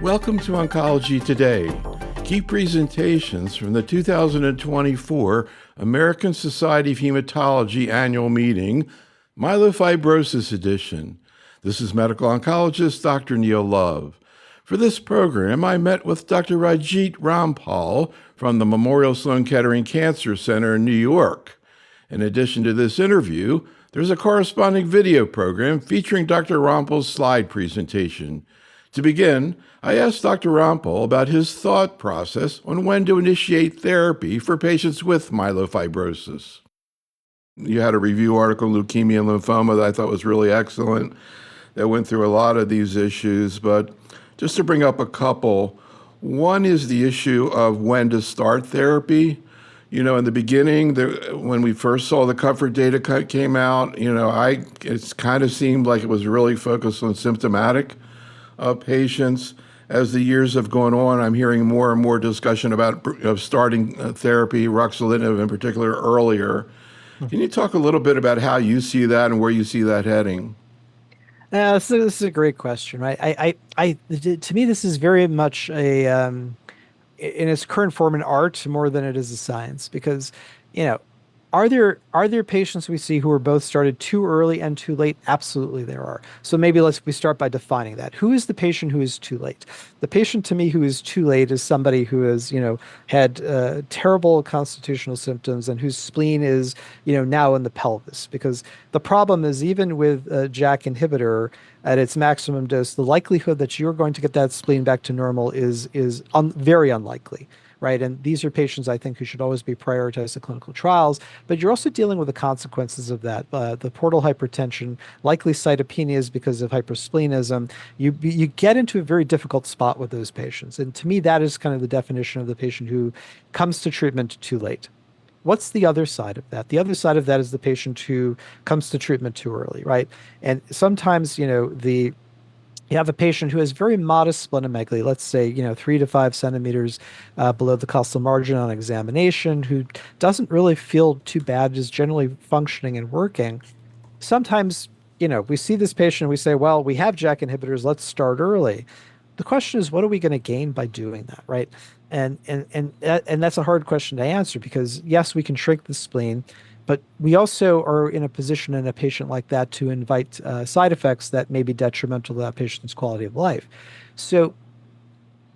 Welcome to Oncology Today. Key presentations from the 2024 American Society of Hematology Annual Meeting, Myelofibrosis Edition. This is medical oncologist Dr. Neil Love. For this program, I met with Dr. Raajit Rampal from the Memorial Sloan Kettering Cancer Center in New York. In addition to this interview, there's a corresponding video program featuring Dr. Rampal's slide presentation. To begin, I asked Dr. Rampal about his thought process on when to initiate therapy for patients with myelofibrosis. You had a review article, Leukemia and Lymphoma, that I thought was really excellent, that went through a lot of these issues, but just to bring up a couple, one is the issue of when to start therapy. In the beginning, when we first saw the comfort data came out, it kind of seemed like it was really focused on symptomatic patients. As the years have gone on, I'm hearing more and more discussion about starting therapy, ruxolitinib in particular, earlier. Can you talk a little bit about how you see that and where you see that heading? This is a great question, right? To me, this is very much in its current form, an art more than it is a science. Because, you know, are there patients we see who are both started too early and too late? Absolutely, there are. So maybe we start by defining that. Who is the patient who is too late? The patient to me who is too late is somebody who has, had terrible constitutional symptoms and whose spleen is, now in the pelvis. Because the problem is, even with a JAK inhibitor at its maximum dose, the likelihood that you're going to get that spleen back to normal is very unlikely. Right. And these are patients, I think, who should always be prioritized in clinical trials. But you're also dealing with the consequences of that. The portal hypertension, likely cytopenias because of hypersplenism. You get into a very difficult spot with those patients. And to me, that is kind of the definition of the patient who comes to treatment too late. What's the other side of that? The other side of that is the patient who comes to treatment too early, right? And sometimes, you have a patient who has very modest splenomegaly, let's say, 3 to 5 centimeters below the costal margin on examination, who doesn't really feel too bad, is generally functioning and working. Sometimes, we see this patient and we say, well, we have JAK inhibitors, let's start early. The question is, what are we going to gain by doing that, right? And that's a hard question to answer because, yes, we can shrink the spleen, but we also are in a position in a patient like that to invite side effects that may be detrimental to that patient's quality of life. So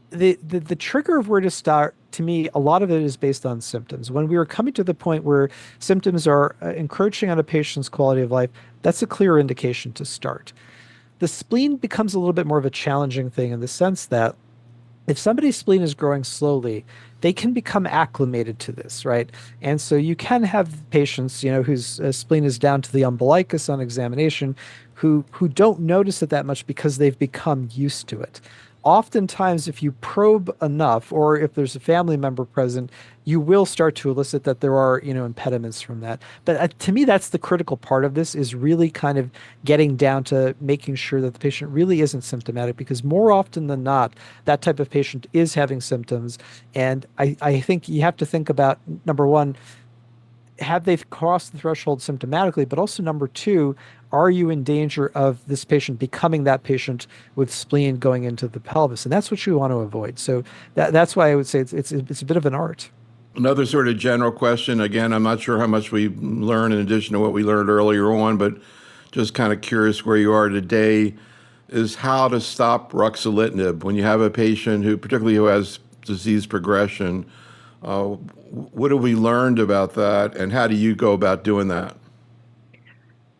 the trigger of where to start, to me, a lot of it is based on symptoms. When we are coming to the point where symptoms are encroaching on a patient's quality of life, that's a clear indication to start. The spleen becomes a little bit more of a challenging thing in the sense that if somebody's spleen is growing slowly, they can become acclimated to this, right? And so you can have patients, whose spleen is down to the umbilicus on examination, who don't notice it that much because they've become used to it. Oftentimes, if you probe enough, or if there's a family member present, you will start to elicit that there are, impediments from that. But to me, that's the critical part of this, is really kind of getting down to making sure that the patient really isn't symptomatic, because more often than not, that type of patient is having symptoms. And I think you have to think about, number one, have they crossed the threshold symptomatically? But also, number two, are you in danger of this patient becoming that patient with spleen going into the pelvis? And that's what you want to avoid. So that's why I would say it's a bit of an art. Another sort of general question, again, I'm not sure how much we learn in addition to what we learned earlier on, but just kind of curious where you are today, is how to stop ruxolitinib when you have a patient who, particularly who has disease progression. What have we learned about that, and how do you go about doing that?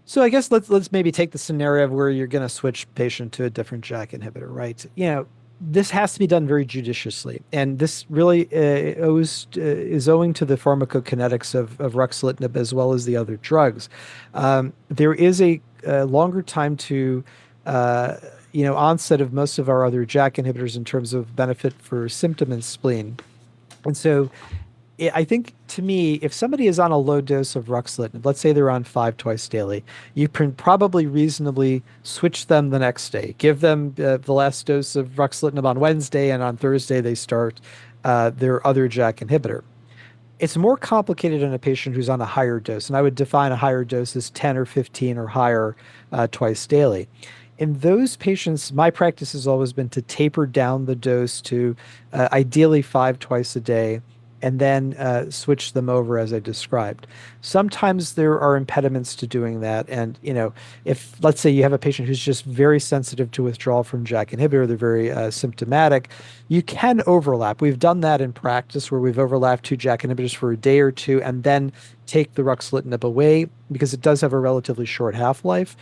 So I guess let's maybe take the scenario of where you're going to switch patient to a different JAK inhibitor, right? This has to be done very judiciously, and this really is owing to the pharmacokinetics of ruxolitinib as well as the other drugs. There is a longer time to onset of most of our other JAK inhibitors in terms of benefit for symptom and spleen. And so I think, to me, if somebody is on a low dose of ruxolitinib, let's say they're on 5 twice daily, you can probably reasonably switch them the next day. Give them the last dose of ruxolitinib on Wednesday, and on Thursday they start their other JAK inhibitor. It's more complicated in a patient who's on a higher dose, and I would define a higher dose as 10 or 15 or higher twice daily. In those patients, my practice has always been to taper down the dose to ideally five twice a day, and then switch them over as I described. Sometimes there are impediments to doing that, and if let's say you have a patient who's just very sensitive to withdrawal from JAK inhibitor, they're very symptomatic, you can overlap. We've done that in practice where we've overlapped two JAK inhibitors for a day or two, and then take the ruxolitinib away because it does have a relatively short half-life.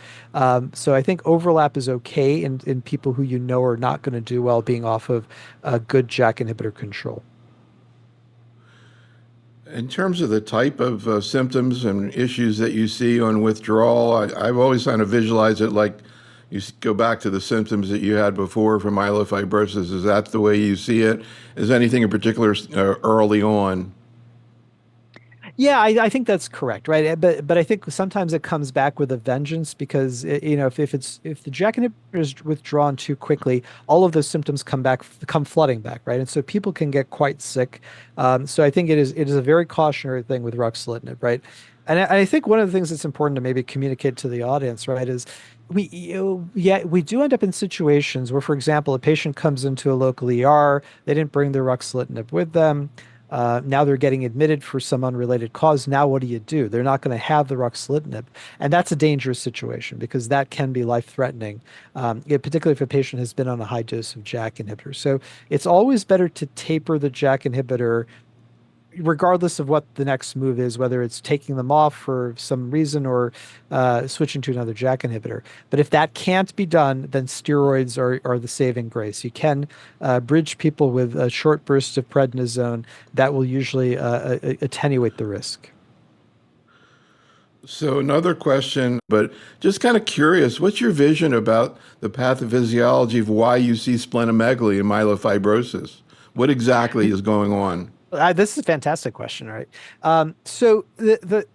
So I think overlap is okay in people who are not going to do well being off of a good JAK inhibitor control. In terms of the type of symptoms and issues that you see on withdrawal, I've always kind of visualized it like go back to the symptoms that you had before from myelofibrosis. Is that the way you see it? Is anything in particular early on? Yeah, I think that's correct, right? But I think sometimes it comes back with a vengeance because if the JAK inhibitor is withdrawn too quickly, all of those symptoms come flooding back, right? And so people can get quite sick. So I think it is a very cautionary thing with ruxolitinib, right? And I think one of the things that's important to maybe communicate to the audience, right, is yeah, we do end up in situations where, for example, a patient comes into a local ER, they didn't bring their ruxolitinib with them. Now they're getting admitted for some unrelated cause. Now what do? They're not going to have the ruxolitinib, and that's a dangerous situation because that can be life-threatening, particularly if a patient has been on a high dose of JAK inhibitor. So it's always better to taper the JAK inhibitor regardless of what the next move is, whether it's taking them off for some reason or switching to another JAK inhibitor. But if that can't be done, then steroids are the saving grace. You can bridge people with a short burst of prednisone that will usually attenuate the risk. So another question, but just kind of curious, what's your vision about the pathophysiology of why you see splenomegaly and myelofibrosis? What exactly is going on? This is a fantastic question, right? So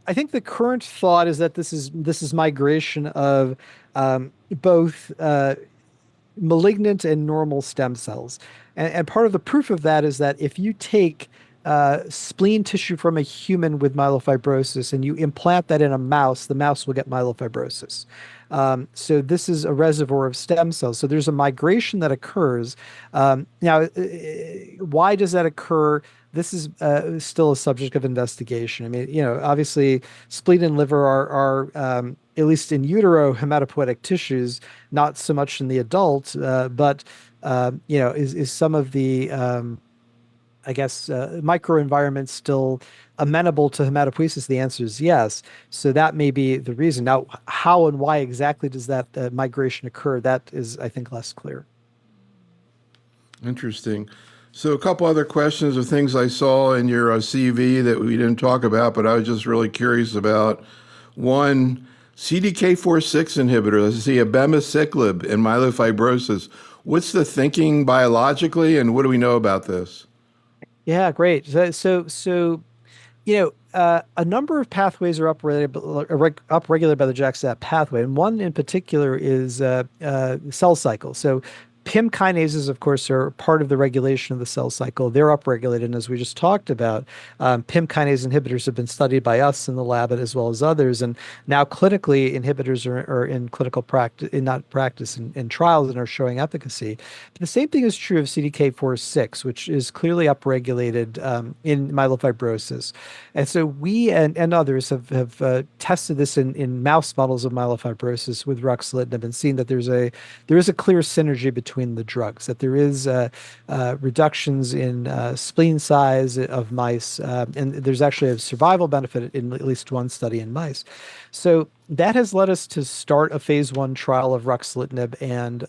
I think the current thought is that this is migration of both malignant and normal stem cells. And part of the proof of that is that if you take spleen tissue from a human with myelofibrosis and you implant that in a mouse, the mouse will get myelofibrosis. So this is a reservoir of stem cells. So there's a migration that occurs. Now, why does that occur? This is still a subject of investigation. I mean, obviously, spleen and liver are at least in utero, hematopoietic tissues, not so much in the adult, but is some of the I guess microenvironments still amenable to hematopoiesis? The answer is yes. So that may be the reason. Now, how and why exactly does that migration occur? That is, I think, less clear. Interesting. So a couple other questions of things I saw in your CV that we didn't talk about, but I was just really curious about. One, CDK4/6 inhibitor, let's see, abemaciclib in myelofibrosis. What's the thinking biologically, and what do we know about this? Yeah, great. A number of pathways are upregulated by the JAK-STAT pathway, and one in particular is cell cycle. So PIM kinases, of course, are part of the regulation of the cell cycle. They're upregulated, and as we just talked about, PIM kinase inhibitors have been studied by us in the lab as well as others, and now clinically, inhibitors are in clinical practice, in trials, and are showing efficacy. But the same thing is true of CDK4/6, which is clearly upregulated in myelofibrosis. And so we and others have tested this in mouse models of myelofibrosis with ruxolitinib and seen that there is a clear synergy between the drugs, that there is reductions in spleen size of mice, and there's actually a survival benefit in at least one study in mice. So that has led us to start a phase 1 trial of ruxolitinib and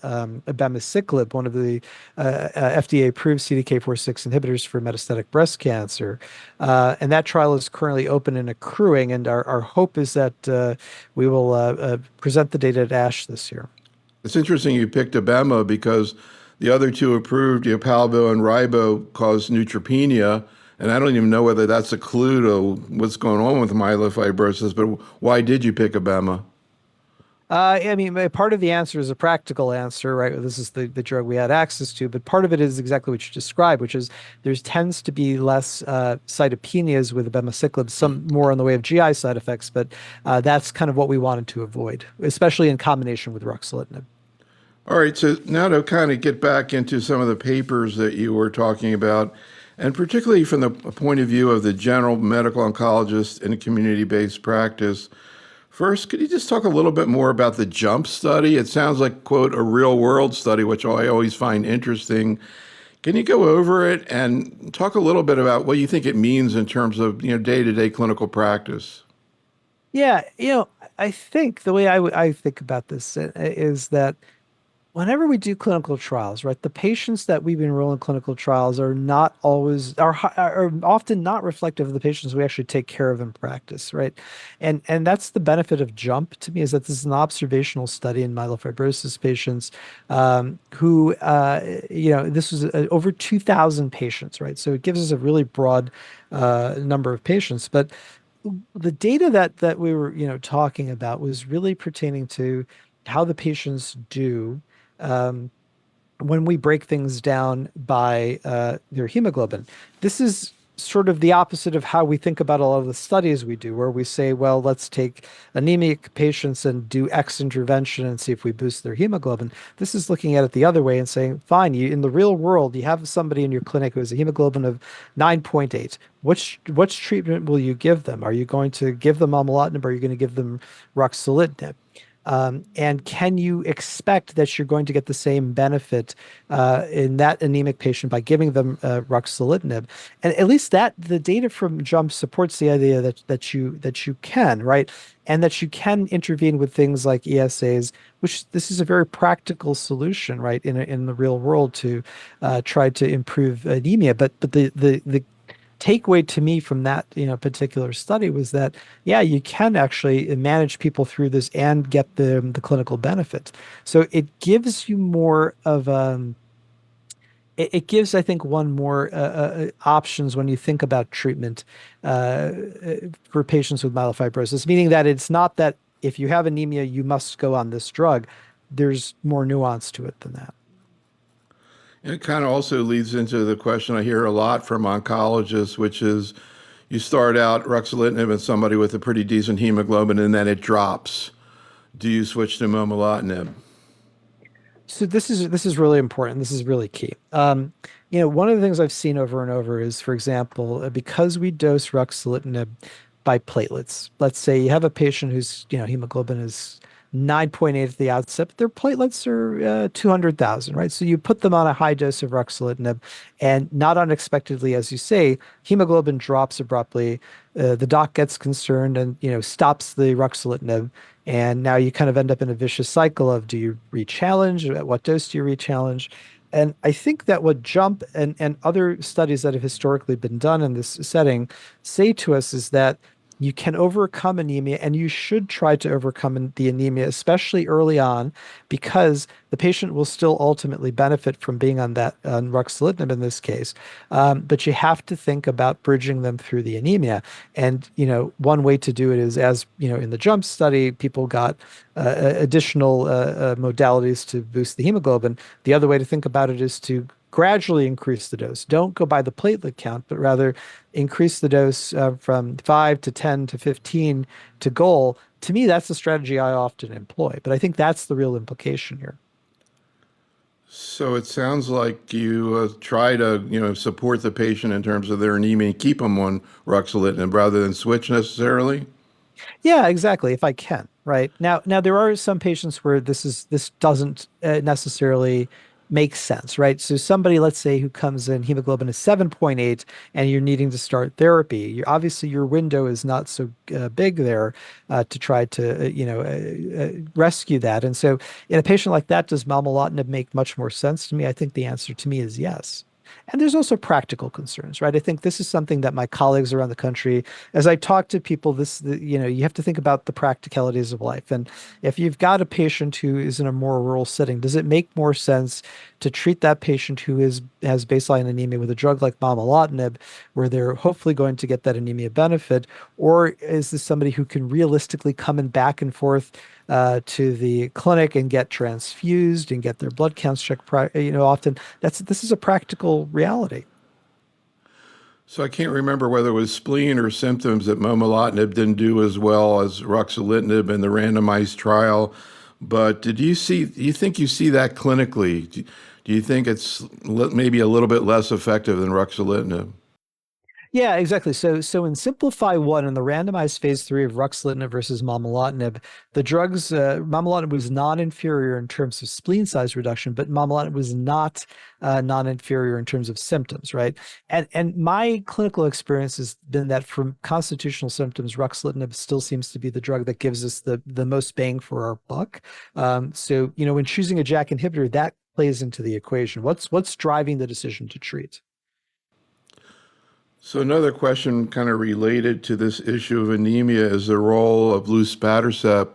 abemaciclib, one of the FDA-approved CDK4/6 inhibitors for metastatic breast cancer. And that trial is currently open and accruing, and our hope is that we will present the data at ASH this year. It's interesting you picked abema because the other two approved, palbo and ribo, cause neutropenia, and I don't even know whether that's a clue to what's going on with myelofibrosis, but why did you pick abema? I mean, part of the answer is a practical answer, right? This is the drug we had access to, but part of it is exactly what you described, which is there tends to be less cytopenias with abemaciclib, some more in the way of GI side effects, but that's kind of what we wanted to avoid, especially in combination with ruxolitinib. All right, so now to kind of get back into some of the papers that you were talking about, and particularly from the point of view of the general medical oncologist in a community-based practice. First, could you just talk a little bit more about the JUMP study? It sounds like, quote, a real-world study, which I always find interesting. Can you go over it and talk a little bit about what you think it means in terms of, day-to-day clinical practice? Yeah, I think the way I think about this is that whenever we do clinical trials, right, the patients that we enroll in clinical trials are not always are often not reflective of the patients we actually take care of in practice, right? And that's the benefit of JUMP to me is that this is an observational study in myelofibrosis patients who this was over 2,000 patients, right? So it gives us a really broad number of patients, but the data that we were talking about was really pertaining to how the patients do um, when we break things down by their hemoglobin. This is sort of the opposite of how we think about a lot of the studies we do, where we say, well, let's take anemic patients and do X intervention and see if we boost their hemoglobin. This is looking at it the other way and saying, fine, you in the real world, you have somebody in your clinic who has a hemoglobin of 9.8. Which treatment will you give them? Are you going to give them momelotinib? Or are you going to give them ruxolitinib? And can you expect that you're going to get the same benefit in that anemic patient by giving them ruxolitinib? And at least that the data from JUMP supports the idea that you can, right? And that you can intervene with things like ESAs, which this is a very practical solution, right, in the real world to try to improve anemia. But the takeaway to me from that particular study was that yeah, you can actually manage people through this and get the clinical benefit. So it gives you more of it gives, I think, one more options when you think about treatment for patients with myelofibrosis, meaning that it's not that if you have anemia you must go on this drug. There's more nuance to it than that. And it kind of also leads into the question I hear a lot from oncologists, which is you start out ruxolitinib in somebody with a pretty decent hemoglobin and then it drops. Do you switch to momelotinib? So this is really important. This is really key. One of the things I've seen over and over is, for example, because we dose ruxolitinib by platelets. Let's say you have a patient whose hemoglobin is 9.8 at the outset, but their platelets are 200,000, right? So you put them on a high dose of ruxolitinib, and not unexpectedly, as you say, hemoglobin drops abruptly. The doc gets concerned and stops the ruxolitinib. And now you kind of end up in a vicious cycle of do you re-challenge? At what dose do you re-challenge? And I think that what JUMP and other studies that have historically been done in this setting say to us is that you can overcome anemia and you should try to overcome the anemia, especially early on, because the patient will still ultimately benefit from being on that on ruxolitinib in this case. But you have to think about bridging them through the anemia. And, one way to do it is, as, in the JUMP study, people got additional modalities to boost the hemoglobin. The other way to think about it is to gradually increase the dose. Don't go by the platelet count, but rather increase the dose from 5 to 10 to 15 to goal. To me, that's the strategy I often employ. But I think that's the real implication here. So it sounds like you try to, support the patient in terms of their anemia and keep them on ruxolitinib rather than switch necessarily. Yeah, exactly. If I can, right? Now there are some patients where this doesn't necessarily make sense, right? So somebody, let's say, who comes in hemoglobin is 7.8 and you're needing to start therapy. Obviously your window is not so big there to try to rescue that. And so in a patient like that, does momelotinib make much more sense to me? I think the answer to me is yes. And there's also practical concerns, right? I think this is something that my colleagues around the country, as I talk to people, you have to think about the practicalities of life. And if you've got a patient who is in a more rural setting, does it make more sense to treat that patient who has baseline anemia with a drug like momelotinib, where they're hopefully going to get that anemia benefit, or is this somebody who can realistically come in back and forth to the clinic and get transfused and get their blood counts checked, often? This is a practical reality. So I can't remember whether it was spleen or symptoms that momelotinib didn't do as well as ruxolitinib in the randomized trial. But do you think you see that clinically? Do you think it's maybe a little bit less effective than ruxolitinib? Yeah, exactly. So in Simplify 1, in the randomized phase 3 of ruxolitinib versus momelotinib, the drugs, momelotinib was non-inferior in terms of spleen size reduction, but momelotinib was not non-inferior in terms of symptoms, right? And my clinical experience has been that from constitutional symptoms, ruxolitinib still seems to be the drug that gives us the most bang for our buck. So, when choosing a JAK inhibitor, that plays into the equation. What's driving the decision to treat? So another question kind of related to this issue of anemia is the role of luspatercept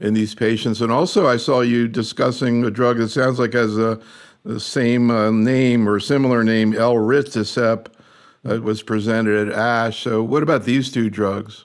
in these patients. And also I saw you discussing a drug that sounds like has the same name or similar name, elritercept, that was presented at ASH. So what about these two drugs?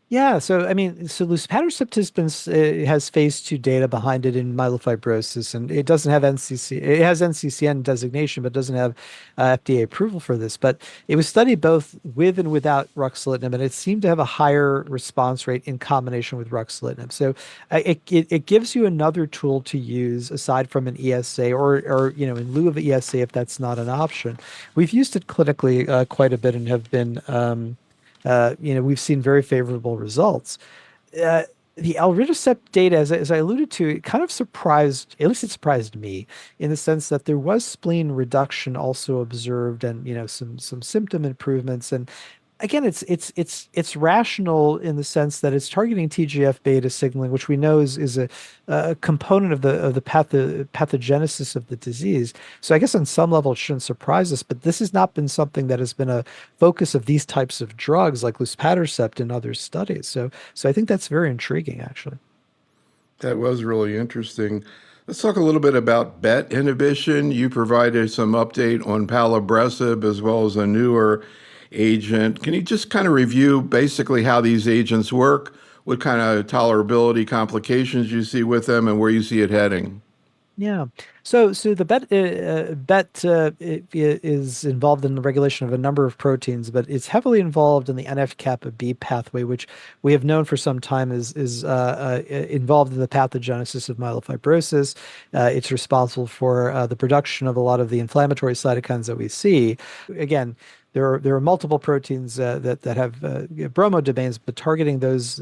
Yeah, so I mean, so luspatercept has phase 2 data behind it in myelofibrosis, and it doesn't have NCC. It has NCCN designation, but doesn't have FDA approval for this. But it was studied both with and without ruxolitinib, and it seemed to have a higher response rate in combination with ruxolitinib. So it gives you another tool to use aside from an ESA, or in lieu of ESA if that's not an option. We've used it clinically quite a bit and have been. We've seen very favorable results. Uh, the elritercept data, as I alluded to, it kind of surprised, at least it surprised me, in the sense that there was spleen reduction also observed, and some symptom improvements. And again, it's rational in the sense that it's targeting TGF-beta signaling, which we know is a component of the pathogenesis of the disease. So I guess on some level it shouldn't surprise us, but this has not been something that has been a focus of these types of drugs like luspatercept in other studies. So I think that's very intriguing, actually. That was really interesting. Let's talk a little bit about BET inhibition. You provided some update on pelabresib as well as a newer agent. Can you just kind of review basically how these agents work, what kind of tolerability complications you see with them, and where you see it heading? Yeah. So the BET is involved in the regulation of a number of proteins, but it's heavily involved in the NF-kappa B pathway, which we have known for some time is involved in the pathogenesis of myelofibrosis. It's responsible for the production of a lot of the inflammatory cytokines that we see. Again, there are multiple proteins that have bromodomains, but targeting those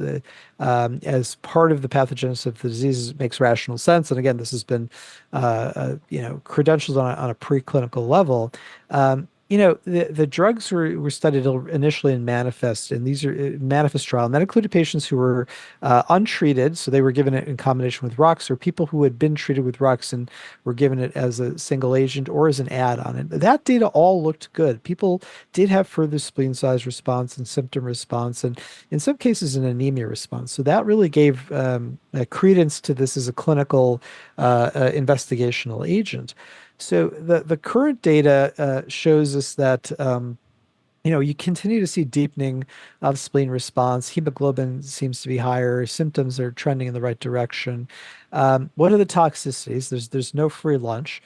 as part of the pathogenesis of the disease makes rational sense. And again, this has been credentials on a preclinical level. The drugs were studied initially in Manifest, and these are Manifest trial, and that included patients who were untreated, so they were given it in combination with Rux, or people who had been treated with Rux and were given it as a single agent or as an add-on. And that data all looked good. People did have further spleen size response and symptom response, and in some cases an anemia response. So that really gave credence to this as a clinical investigational agent. So the current data shows us that you continue to see deepening of spleen response. Hemoglobin seems to be higher. Symptoms are trending in the right direction. What are the toxicities? There's no free lunch.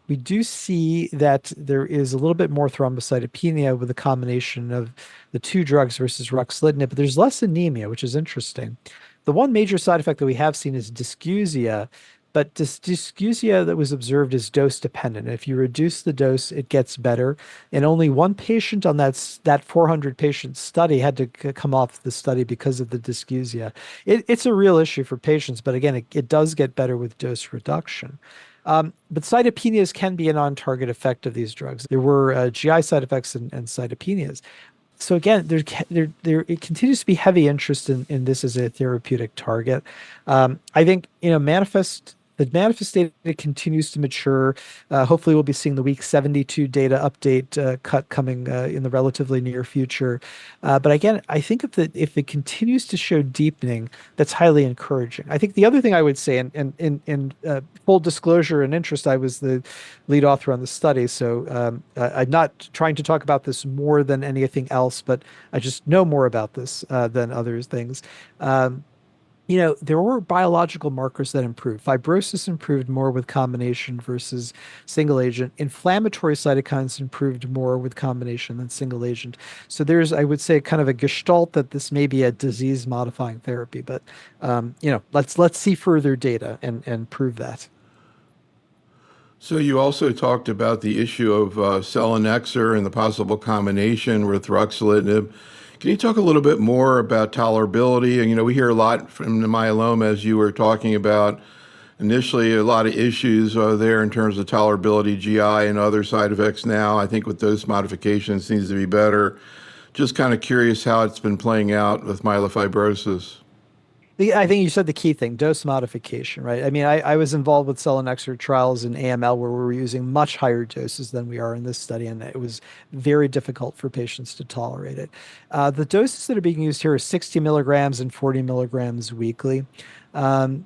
We do see that there is a little bit more thrombocytopenia with a combination of the two drugs versus ruxolitinib, but there's less anemia, which is interesting. The one major side effect that we have seen is dysgeusia, but this dysgeusia that was observed is dose dependent. If you reduce the dose, it gets better. And only one patient on that 400 patient study had to come off the study because of the dysgeusia. It's a real issue for patients, but again, it does get better with dose reduction. But cytopenias can be an on-target effect of these drugs. There were GI side effects and cytopenias. So again, there it continues to be heavy interest in this as a therapeutic target. I think the manifest data continues to mature. Hopefully, we'll be seeing the week 72 data update cut coming in the relatively near future. But again, I think if it continues to show deepening, that's highly encouraging. I think the other thing I would say, and in full disclosure and interest, I was the lead author on the study, so I'm not trying to talk about this more than anything else, but I just know more about this than other things. Um, There were biological markers that improved. Fibrosis improved more with combination versus single agent. Inflammatory cytokines improved more with combination than single agent. So there's, I would say, kind of a gestalt that this may be a disease-modifying therapy. But let's see further data and prove that. So you also talked about the issue of selinexor and the possible combination with ruxolitinib. Can you talk a little bit more about tolerability? And we hear a lot from the myeloma, as you were talking about. Initially, a lot of issues there in terms of tolerability, GI, and other side effects. Now, I think with dose modifications, seems to be better. Just kind of curious how it's been playing out with myelofibrosis. I think you said the key thing, dose modification, right? I mean, I was involved with selinexor trials in AML where we were using much higher doses than we are in this study, and it was very difficult for patients to tolerate it. The doses that are being used here are 60 milligrams and 40 milligrams weekly. I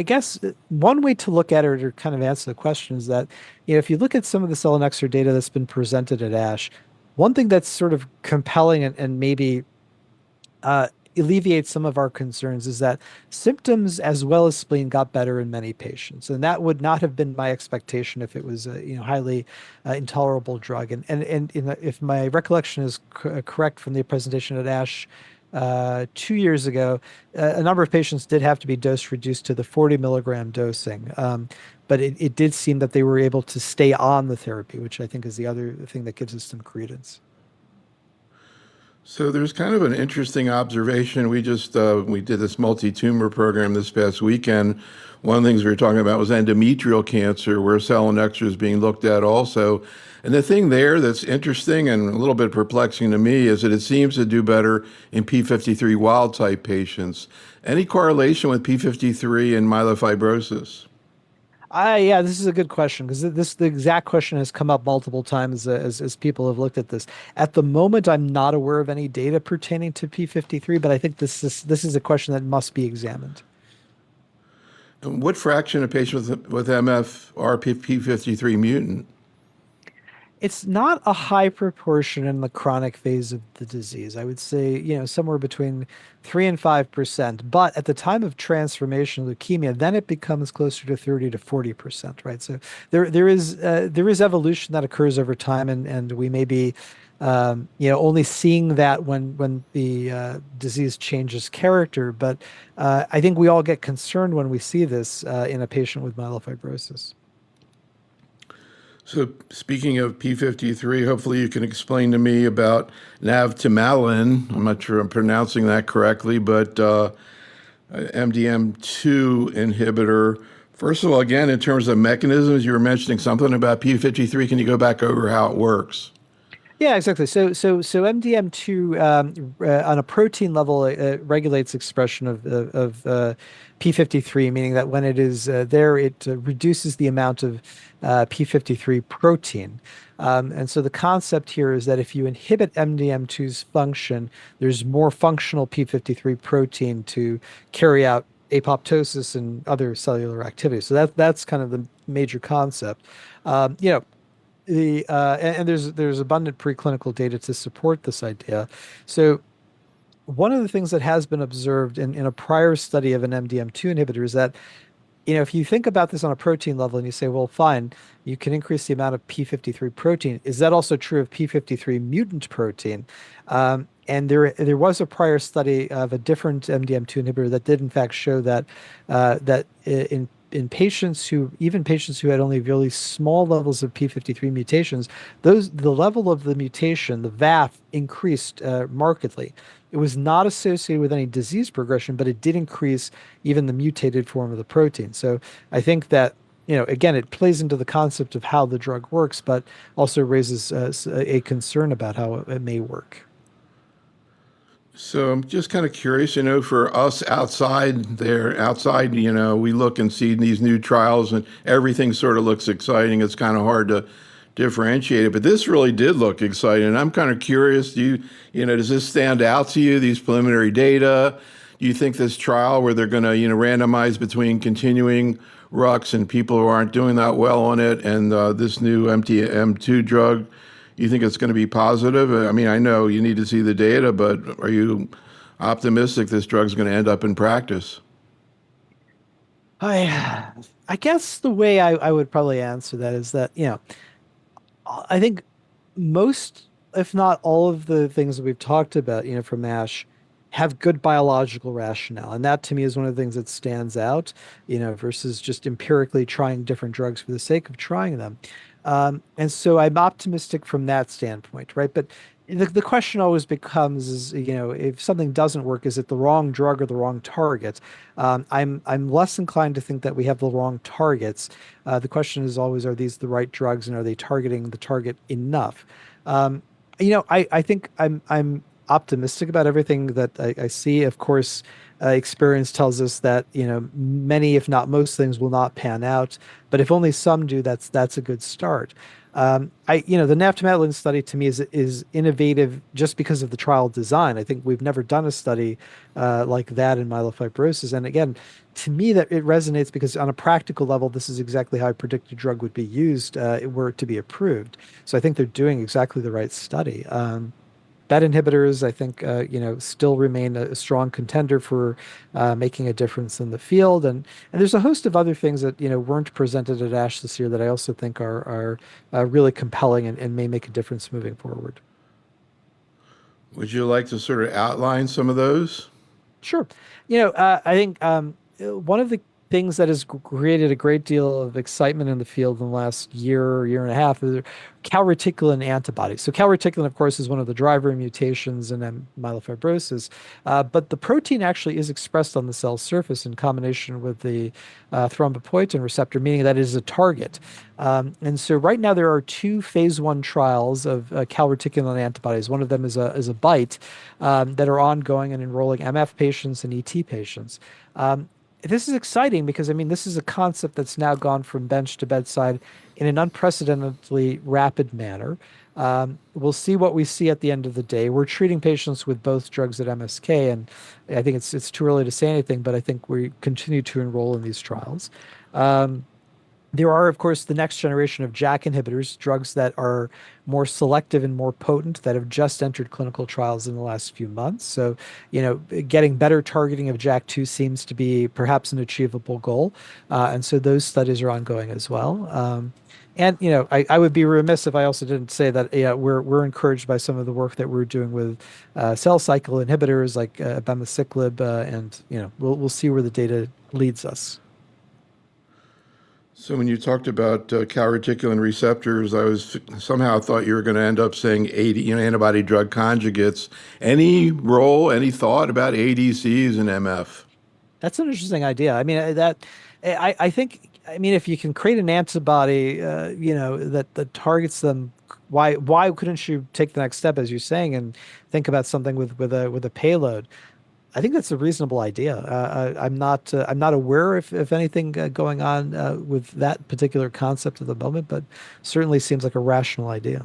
guess one way to look at it or kind of answer the question is that, if you look at some of the selinexor data that's been presented at ASH, one thing that's sort of compelling and maybe uh, alleviate some of our concerns is that symptoms as well as spleen got better in many patients, and that would not have been my expectation if it was a highly intolerable drug. If my recollection is correct from the presentation at ASH 2 years ago, a number of patients did have to be dose reduced to the 40 milligram dosing. But it did seem that they were able to stay on the therapy, which I think is the other thing that gives us some credence. So there's kind of an interesting observation. We did this multi-tumor program this past weekend. One of the things we were talking about was endometrial cancer, where selinexor is being looked at also. And the thing there that's interesting and a little bit perplexing to me is that it seems to do better in p53 wild type patients. Any correlation with p53 and myelofibrosis? Yeah, this is a good question because the exact question has come up multiple times as people have looked at this. At the moment, I'm not aware of any data pertaining to P53, but I think this is a question that must be examined. And what fraction of patients with MF are p53 mutant? It's not a high proportion in the chronic phase of the disease. I would say, somewhere between 3 and 5%. But at the time of transformation leukemia, then it becomes closer to 30 to 40%, right? So there is evolution that occurs over time, and we may be only seeing that when the disease changes character. But I think we all get concerned when we see this in a patient with myelofibrosis. So speaking of P53, hopefully you can explain to me about navtemadlin. I'm not sure I'm pronouncing that correctly, but MDM2 inhibitor. First of all, again, in terms of mechanisms, you were mentioning something about P53. Can you go back over how it works? Yeah, exactly. So MDM2 on a protein level regulates expression of P53, meaning that when it is there, it reduces the amount of P53 protein. And so the concept here is that if you inhibit MDM2's function, there's more functional P53 protein to carry out apoptosis and other cellular activities. So that's kind of the major concept. Um, you know, and there's abundant preclinical data to support this idea. So one of the things that has been observed in a prior study of an MDM2 inhibitor is that, if you think about this on a protein level and you say, well, fine, you can increase the amount of P53 protein. Is that also true of P53 mutant protein? And there was a prior study of a different MDM2 inhibitor that did in fact show that in patients who had only really small levels of P53 mutations, the level of the mutation, the VAF, increased markedly. It was not associated with any disease progression, but it did increase even the mutated form of the protein. So I think that, again, it plays into the concept of how the drug works, but also raises a concern about how it may work. So I'm just kind of curious, for us outside, we look and see these new trials and everything sort of looks exciting. It's kind of hard to differentiate it, but this really did look exciting. And I'm kind of curious, does this stand out to you, these preliminary data? Do you think this trial where they're going to, randomize between continuing Rux and people who aren't doing that well on it and this new MTM2 drug, you think it's going to be positive? I mean, I know you need to see the data, but are you optimistic this drug's going to end up in practice? I I guess the way I would probably answer that is that, I think most, if not all of the things that we've talked about, from MASH have good biological rationale. And that to me is one of the things that stands out, versus just empirically trying different drugs for the sake of trying them. And so I'm optimistic from that standpoint, right? But the question always becomes is, if something doesn't work, is it the wrong drug or the wrong target? I'm less inclined to think that we have the wrong targets. The question is always, are these the right drugs and are they targeting the target enough? Um, I think I'm optimistic about everything that I see. Of course, experience tells us that, many, if not most things will not pan out, but if only some do, that's a good start. The navtemadlin study to me is innovative just because of the trial design. I think we've never done a study like that in myelofibrosis. And again, to me, that it resonates because on a practical level, this is exactly how I predict a drug would be used were it to be approved. So I think they're doing exactly the right study. BET inhibitors, I think, still remain a strong contender for making a difference in the field, and there's a host of other things that weren't presented at ASH this year that I also think are really compelling and may make a difference moving forward. Would you like to sort of outline some of those? Sure. I think one of the things that has created a great deal of excitement in the field in the last year and a half is calreticulin antibodies. So calreticulin, of course, is one of the driver mutations in myelofibrosis, but the protein actually is expressed on the cell surface in combination with the thrombopoietin receptor, meaning that it is a target. And so right now there are two phase one trials of calreticulin antibodies. One of them is a BiTE that are ongoing and enrolling MF patients and ET patients. This is exciting because, I mean, this is a concept that's now gone from bench to bedside in an unprecedentedly rapid manner. We'll see what we see at the end of the day. We're treating patients with both drugs at MSK, and I think it's too early to say anything, but I think we continue to enroll in these trials. Um, there are, of course, the next generation of JAK inhibitors, drugs that are more selective and more potent that have just entered clinical trials in the last few months. So, getting better targeting of JAK2 seems to be perhaps an achievable goal. And so those studies are ongoing as well. And I would be remiss if I also didn't say that we're encouraged by some of the work that we're doing with cell cycle inhibitors like abemaciclib, and we'll see where the data leads us. So when you talked about calreticulin receptors, I was somehow thought you were going to end up saying antibody drug conjugates. Any role, any thought about ADCs and MF? That's an interesting idea. I mean, I think, I mean, if you can create an antibody, that targets them, why couldn't you take the next step, as you're saying, and think about something with a payload? I think that's a reasonable idea. I'm not aware if anything going on with that particular concept at the moment, but certainly seems like a rational idea.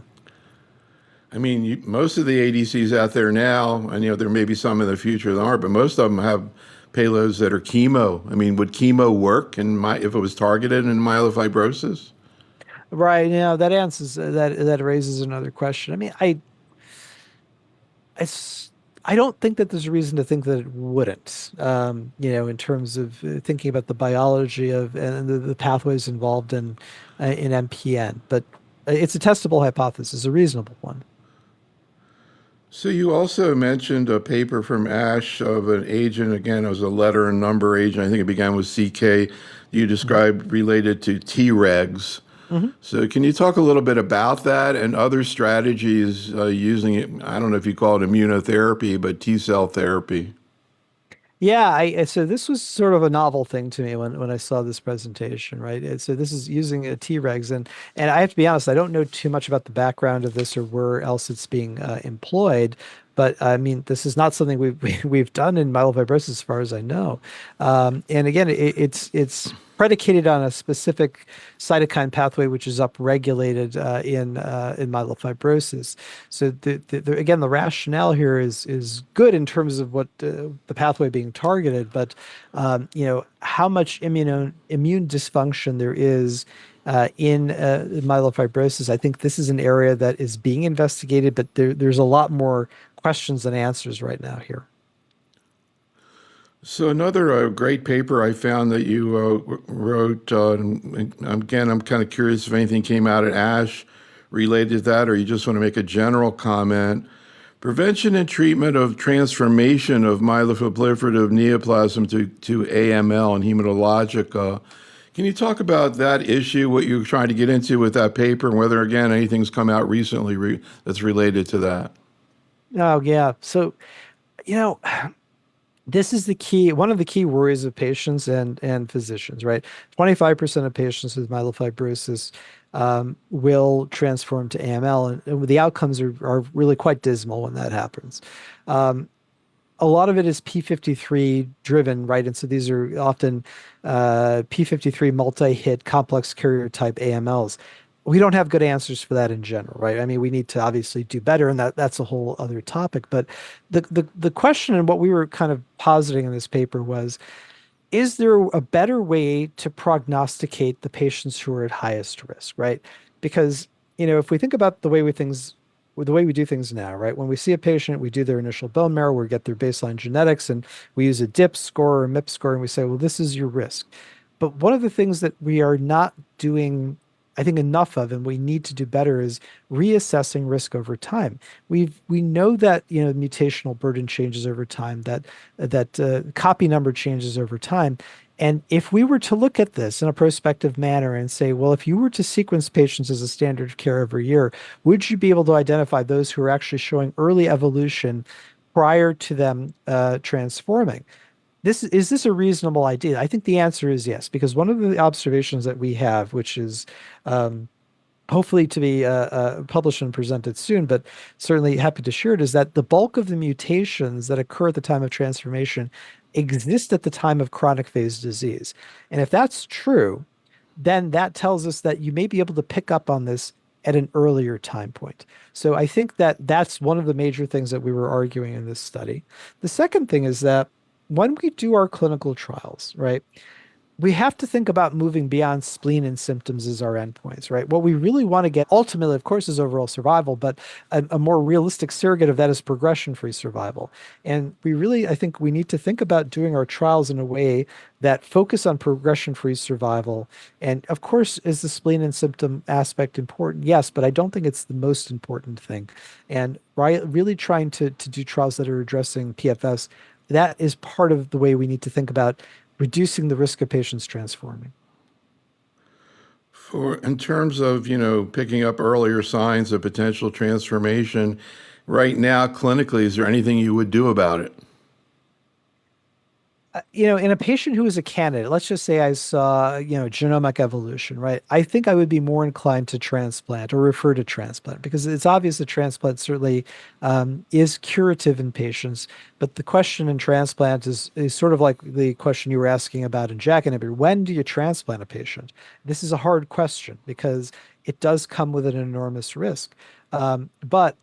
I mean, most of the ADCs out there now, and there may be some in the future that aren't, but most of them have payloads that are chemo. I mean, would chemo work if it was targeted in myelofibrosis? Right. That answers that raises another question. I mean, it's I don't think that there's a reason to think that it wouldn't. In terms of thinking about the biology of and the pathways involved in MPN, but it's a testable hypothesis, a reasonable one. So you also mentioned a paper from ASH of an agent, again, it was a letter and number agent. I think it began with CK. You described related to Tregs. Mhm. So can you talk a little bit about that and other strategies using it? I don't know if you call it immunotherapy, but T cell therapy. Yeah, so this was sort of a novel thing to me when I saw this presentation, right? So this is using a Tregs, and I have to be honest, I don't know too much about the background of this or where else it's being employed, but I mean, this is not something we've done in myelofibrosis as far as I know. And again, it's predicated on a specific cytokine pathway which is upregulated in myelofibrosis. So again, the rationale here is good in terms of what the pathway being targeted, but how much immune dysfunction there is in myelofibrosis. I think this is an area that is being investigated, but there's a lot more questions than answers right now here. So another great paper I found that you wrote, and again, I'm kind of curious if anything came out at ASH related to that, or you just want to make a general comment. Prevention and treatment of transformation of myeloproliferative neoplasm to AML and hematologic. Can you talk about that issue, what you're trying to get into with that paper, and whether, again, anything's come out recently that's related to that? Oh, yeah. So, you know, this is the key, one of the key worries of patients and physicians, right? 25% of patients with myelofibrosis will transform to AML, and the outcomes are really quite dismal when that happens. Um, a lot of it is P53 driven, right? And so these are often P53 multi-hit complex karyotype type AMLs. We don't have good answers for that in general, right? I mean, we need to obviously do better, and that's a whole other topic. But the question and what we were kind of positing in this paper was, is there a better way to prognosticate the patients who are at highest risk, right? Because, if we think about the way we do things now, right? When we see a patient, we do their initial bone marrow, we get their baseline genetics, and we use a DIP score or a MIP score, and we say, well, this is your risk. But one of the things that we are not doing, I think, enough of, and we need to do better, is reassessing risk over time. We know that mutational burden changes over time, that copy number changes over time. And if we were to look at this in a prospective manner and say, well, if you were to sequence patients as a standard of care every year, would you be able to identify those who are actually showing early evolution prior to them transforming? Is this a reasonable idea? I think the answer is yes, because one of the observations that we have, which is um, hopefully to be published and presented soon, but certainly happy to share it, is that the bulk of the mutations that occur at the time of transformation exist at the time of chronic phase disease. And if that's true, then that tells us that you may be able to pick up on this at an earlier time point. So I think that that's one of the major things that we were arguing in this study. The second thing is that when we do our clinical trials, right, we have to think about moving beyond spleen and symptoms as our endpoints, right? What we really want to get ultimately, of course, is overall survival, but a more realistic surrogate of that is progression-free survival. And we really, I think we need to think about doing our trials in a way that focus on progression-free survival. And of course, is the spleen and symptom aspect important? Yes, but I don't think it's the most important thing. And really trying to do trials that are addressing PFS, that is part of the way we need to think about reducing the risk of patients transforming. For in terms of, picking up earlier signs of potential transformation, right now, clinically, is there anything you would do about it? In a patient who is a candidate, let's just say I saw, genomic evolution, right? I think I would be more inclined to transplant or refer to transplant because it's obvious that transplant certainly is curative in patients. But the question in transplant is sort of like the question you were asking about in JAK inhibitor. When do you transplant a patient? This is a hard question because it does come with an enormous risk. But,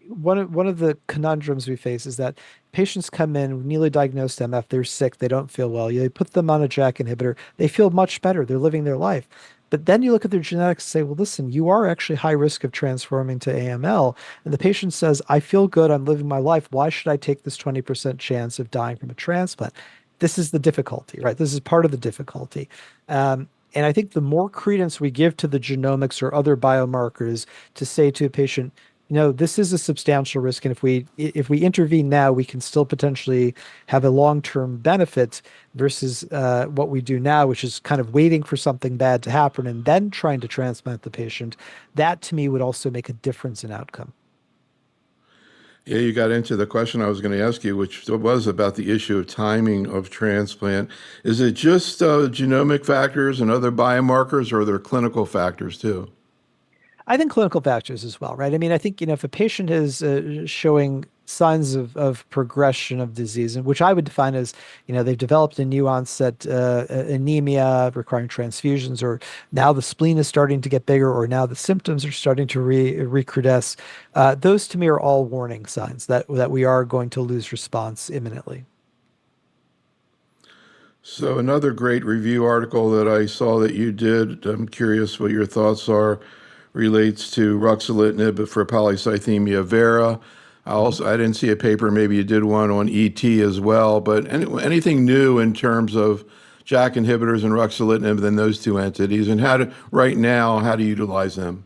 one of the conundrums we face is that patients come in with newly diagnosed MF, they're sick, they don't feel well. You put them on a JAK inhibitor, they feel much better, they're living their life. But then you look at their genetics and say, well, listen, you are actually high risk of transforming to AML. And the patient says, I feel good, I'm living my life. Why should I take this 20% chance of dying from a transplant? This is the difficulty, right? This is part of the difficulty. And I think the more credence we give to the genomics or other biomarkers to say to a patient, this is a substantial risk, and if we intervene now, we can still potentially have a long-term benefit versus what we do now, which is kind of waiting for something bad to happen and then trying to transplant the patient. That to me would also make a difference in outcome. Yeah, you got into the question I was going to ask you, which was about the issue of timing of transplant. Is it just genomic factors and other biomarkers, or are there clinical factors too? I think clinical factors as well, right? I mean, I think, if a patient is showing signs of progression of disease, and which I would define as, they've developed a new onset anemia requiring transfusions, or now the spleen is starting to get bigger, or now the symptoms are starting to recrudesce. Those to me are all warning signs that we are going to lose response imminently. So another great review article that I saw that you did, I'm curious what your thoughts are, relates to ruxolitinib for polycythemia vera. I didn't see a paper. Maybe you did one on ET as well. But anything new in terms of JAK inhibitors and ruxolitinib than those two entities, and right now how to utilize them?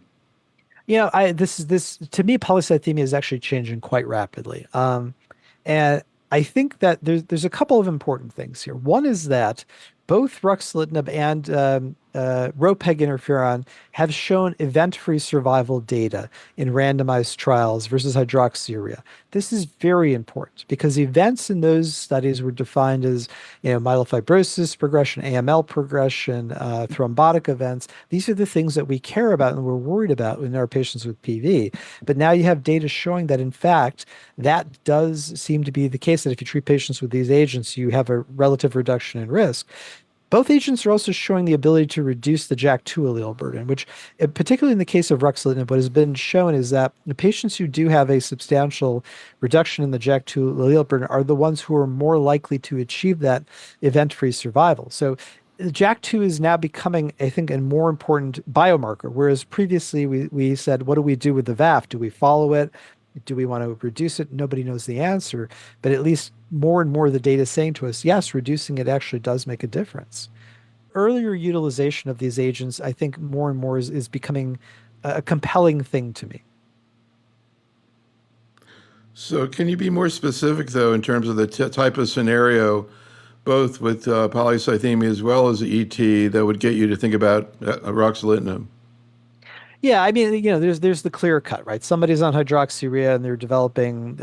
This to me, polycythemia is actually changing quite rapidly. And I think that there's a couple of important things here. One is that both ruxolitinib and ropeg interferon have shown event-free survival data in randomized trials versus hydroxyurea. This is very important because events in those studies were defined as, myelofibrosis progression, AML progression, thrombotic events. These are the things that we care about and we're worried about in our patients with PV. But now you have data showing that, in fact, that does seem to be the case, that if you treat patients with these agents, you have a relative reduction in risk. Both agents are also showing the ability to reduce the JAK2 allele burden, which, particularly in the case of ruxolitinib, what has been shown is that the patients who do have a substantial reduction in the JAK2 allele burden are the ones who are more likely to achieve that event-free survival. So JAK2 is now becoming, I think, a more important biomarker, whereas previously we said, what do we do with the VAF? Do we follow it? Do we want to reduce it? Nobody knows the answer, but at least more and more the data is saying to us, yes, reducing it actually does make a difference. Earlier utilization of these agents, I think more and more is becoming a compelling thing to me. So, can you be more specific, though, in terms of the type of scenario, both with polycythemia as well as ET, that would get you to think about ruxolitinib? Yeah, I mean, there's the clear cut, right? Somebody's on hydroxyurea and they're developing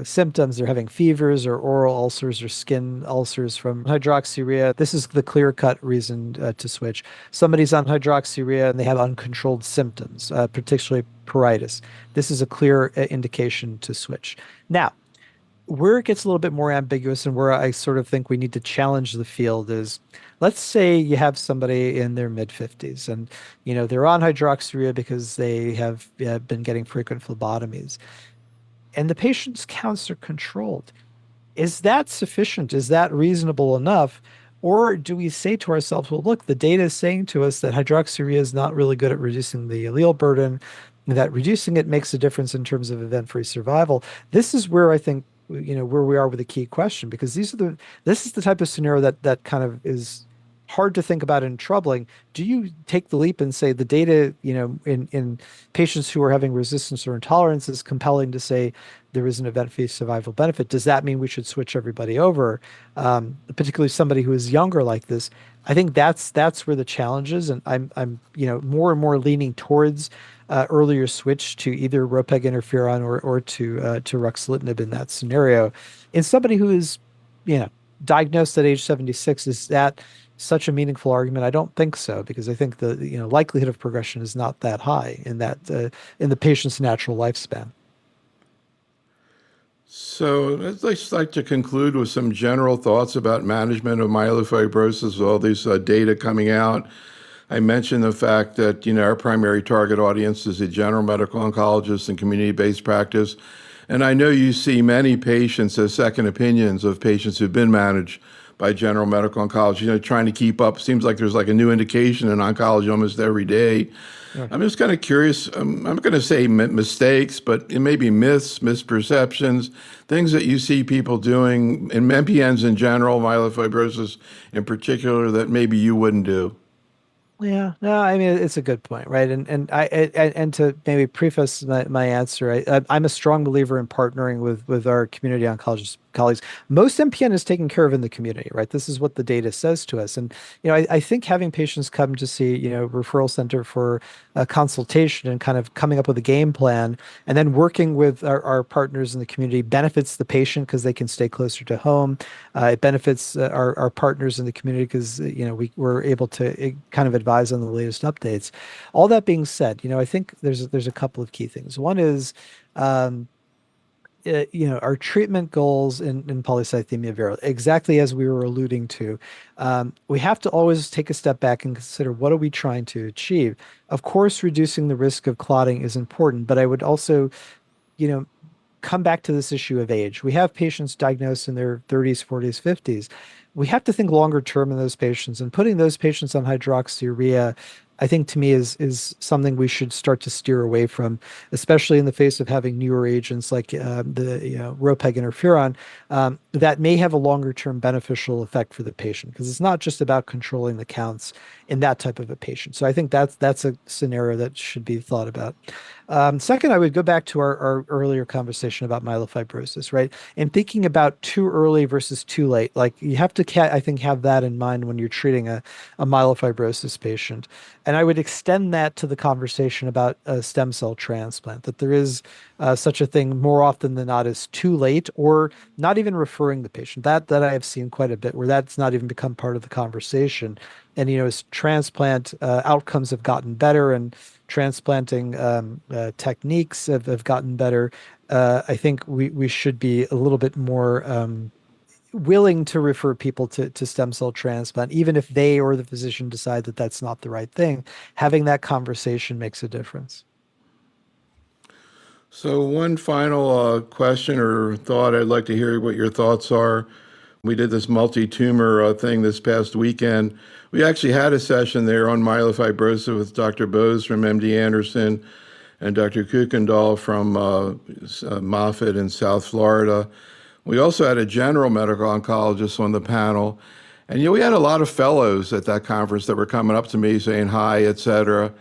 symptoms. They're having fevers or oral ulcers or skin ulcers from hydroxyurea. This is the clear cut reason to switch. Somebody's on hydroxyurea and they have uncontrolled symptoms, particularly pruritus. This is a clear indication to switch. Now, where it gets a little bit more ambiguous and where I sort of think we need to challenge the field is, let's say you have somebody in their mid 50s and they're on hydroxyurea because they have been getting frequent phlebotomies and the patient's counts are controlled. Is that sufficient? Is that reasonable enough? Or do we say to ourselves, well, look, the data is saying to us that hydroxyurea is not really good at reducing the allele burden, that reducing it makes a difference in terms of event-free survival. This is where I think, where we are with the key question, because this is the type of scenario that kind of is hard to think about and troubling. Do you take the leap and say the data, in patients who are having resistance or intolerance is compelling to say there is an event-free survival benefit? Does that mean we should switch everybody over, particularly somebody who is younger like this? I think that's where the challenge is, and I'm more and more leaning towards earlier switch to either ropeg interferon or to ruxolitinib in that scenario. In somebody who is, you know, diagnosed at age 76, is that such a meaningful argument? I don't think so, because I think the likelihood of progression is not that high in the patient's natural lifespan. So I'd just like to conclude with some general thoughts about management of myelofibrosis, with all these data coming out. I mentioned the fact that, our primary target audience is the general medical oncologist and community-based practice. And I know you see many patients as second opinions of patients who've been managed by general medical oncology, trying to keep up. Seems like there's like a new indication in oncology almost every day. Sure. I'm just kind of curious. I'm not going to say mistakes, but it may be myths, misperceptions, things that you see people doing in MPNs in general, myelofibrosis in particular, that maybe you wouldn't do. Yeah, no, I mean it's a good point, right? And to maybe preface my answer, I'm a strong believer in partnering with our community oncologist colleagues. Most MPN is taken care of in the community, right? This is what the data says to us, and I think having patients come to see referral center for a consultation and kind of coming up with a game plan, and then working with our partners in the community benefits the patient because they can stay closer to home. It benefits our partners in the community because we're able to kind of advise on the latest updates. All that being said, I think there's a couple of key things. One is um, our treatment goals in polycythemia vera, exactly as we were alluding to. We have to always take a step back and consider, what are we trying to achieve? Of course, reducing the risk of clotting is important, but I would also, you know, come back to this issue of age. We have patients diagnosed in their 30s, 40s, 50s. We have to think longer term in those patients, and putting those patients on hydroxyurea I think to me is something we should start to steer away from, especially in the face of having newer agents like the ropeg interferon that may have a longer term beneficial effect for the patient because it's not just about controlling the counts in that type of a patient. So I think that's a scenario that should be thought about. Second, I would go back to our earlier conversation about myelofibrosis, right? And thinking about too early versus too late. Like you have to, I think, have that in mind when you're treating a myelofibrosis patient. And I would extend that to the conversation about a stem cell transplant, that there is such a thing more often than not as too late or not even referring the patient. That I have seen quite a bit where that's not even become part of the conversation. And, as transplant outcomes have gotten better and transplanting techniques have gotten better, I think we should be a little bit more willing to refer people to stem cell transplant, even if they or the physician decide that that's not the right thing. Having that conversation makes a difference. So one final question or thought, I'd like to hear what your thoughts are. We did this multi-tumor thing this past weekend. We actually had a session there on myelofibrosis with Dr. Bose from MD Anderson and Dr. Kuykendall from Moffitt in South Florida. We also had a general medical oncologist on the panel. And we had a lot of fellows at that conference that were coming up to me saying hi, et cetera.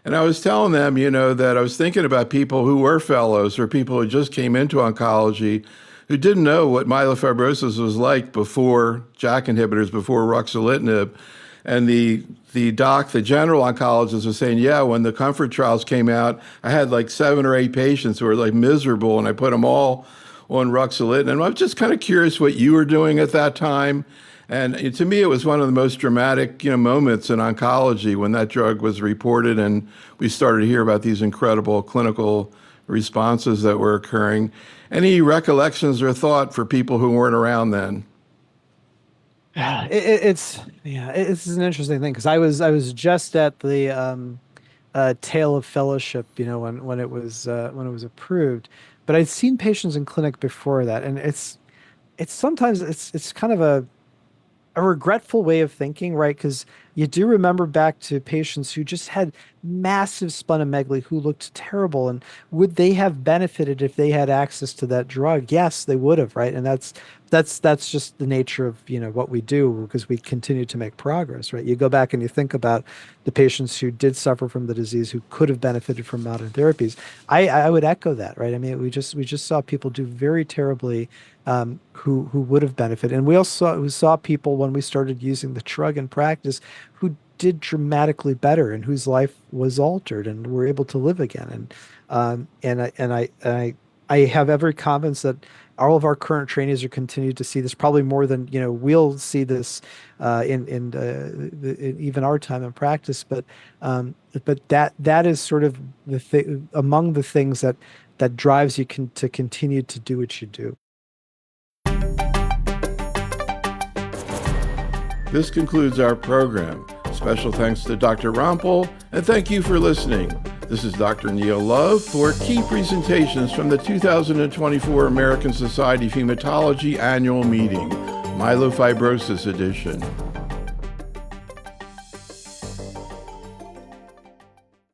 And I was telling them, that I was thinking about people who were fellows or people who just came into oncology who didn't know what myelofibrosis was like before JAK inhibitors, before ruxolitinib. And the general oncologist was saying, yeah, when the COMFORT trials came out, I had like 7 or 8 patients who were like miserable, and I put them all on ruxolitinib. And I was just kind of curious what you were doing at that time. And to me, it was one of the most dramatic, moments in oncology when that drug was reported and we started to hear about these incredible clinical responses that were occurring. Any recollections or thought for people who weren't around then? It's an interesting thing because I was just at the tail of fellowship, when it was approved, but I'd seen patients in clinic before that, and it's sometimes it's kind of a regretful way of thinking, right? Because you do remember back to patients who just had massive splenomegaly who looked terrible. And would they have benefited if they had access to that drug? Yes, they would have, right? And that's just the nature of, what we do because we continue to make progress, right? You go back and you think about the patients who did suffer from the disease who could have benefited from modern therapies. I would echo that, right? I mean, we just saw people do very terribly who would have benefited. And we saw people when we started using the drug in practice who did dramatically better and whose life was altered and were able to live again. And I have every confidence that all of our current trainees are continuing to see this, probably more than we'll see this in even our time in practice. But that is sort of the thing among the things that drives you to continue to do what you do. This concludes our program. Special thanks to Dr. Rampal, and thank you for listening. This is Dr. Neil Love for key presentations from the 2024 American Society of Hematology Annual Meeting, Myelofibrosis Edition.